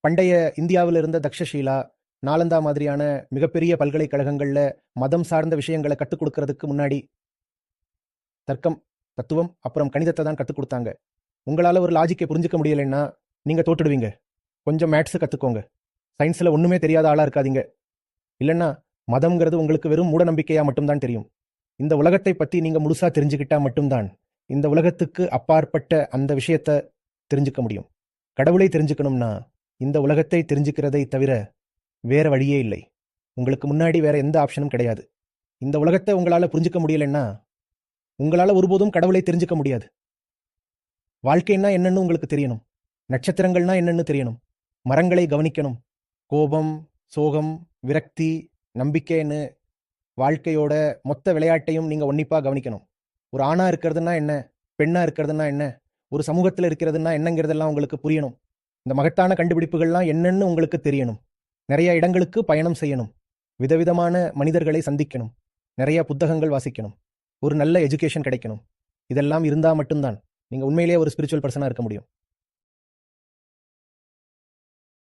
பண்டைய இந்தியாவில் இருந்த தக்ஷஷீலா, நாலந்தா மாதிரியான மிகப்பெரிய பல்கலைக்கழகங்கள்ல மதம் சார்ந்த விஷயங்களை கற்றுக் கொடுக்கறதுக்கு முன்னாடி தர்க்கம், தத்துவம், அப்புறம் கணிதத்தை தான் கற்றுக் கொடுத்தாங்க. உங்களால் ஒரு லாஜிக்கை புரிஞ்சுக்க முடியலைன்னா நீங்கள் தோற்றுடுவீங்க. கொஞ்சம் மேத்ஸு கற்றுக்கோங்க. சயின்ஸில் ஒன்றுமே தெரியாத ஆளாக இருக்காதீங்க. இல்லைன்னா மதம்ங்கிறது உங்களுக்கு வெறும் மூட நம்பிக்கையாக மட்டும்தான் தெரியும். இந்த உலகத்தை பற்றி நீங்கள் முழுசாக தெரிஞ்சுக்கிட்டா மட்டும்தான் இந்த உலகத்துக்கு அப்பாற்பட்ட அந்த விஷயத்தை தெரிஞ்சுக்க முடியும். கடவுளை தெரிஞ்சுக்கணும்னா இந்த உலகத்தை தெரிஞ்சுக்கிறதை தவிர வேற வழியே இல்லை. உங்களுக்கு முன்னாடி வேற எந்த ஆப்ஷனும் கிடையாது. இந்த உலகத்தை உங்களால் புரிஞ்சுக்க முடியலைன்னா உங்களால் ஒருபோதும் கடவுளை தெரிஞ்சுக்க முடியாது. வாழ்க்கைன்னா என்னன்னு உங்களுக்கு தெரியணும். நட்சத்திரங்கள்னா என்னன்னு தெரியணும். மரங்களை கவனிக்கணும். கோபம், சோகம், விரக்தி, நம்பிக்கைன்னு வாழ்க்கையோட மொத்த விளையாட்டையும் நீங்கள் உன்னிப்பாக கவனிக்கணும். ஒரு ஆணாக இருக்கிறதுனா என்ன, பெண்ணாக இருக்கிறதுனா என்ன, ஒரு சமூகத்தில் இருக்கிறதுனா என்னங்கிறதெல்லாம் உங்களுக்கு புரியணும். இந்த மகத்தான கண்டுபிடிப்புகள்லாம் என்னன்னு உங்களுக்கு தெரியணும். நிறைய இடங்களுக்கு பயணம் செய்யணும். விதவிதமான மனிதர்களை சந்திக்கணும். நிறைய புத்தகங்கள் வாசிக்கணும். ஒரு நல்ல எஜுகேஷன் கிடைக்கணும். இதெல்லாம் இருந்தால் மட்டும்தான் நீங்கள் உண்மையிலேயே ஒரு ஸ்பிரிச்சுவல் பர்சனாக இருக்க முடியும்.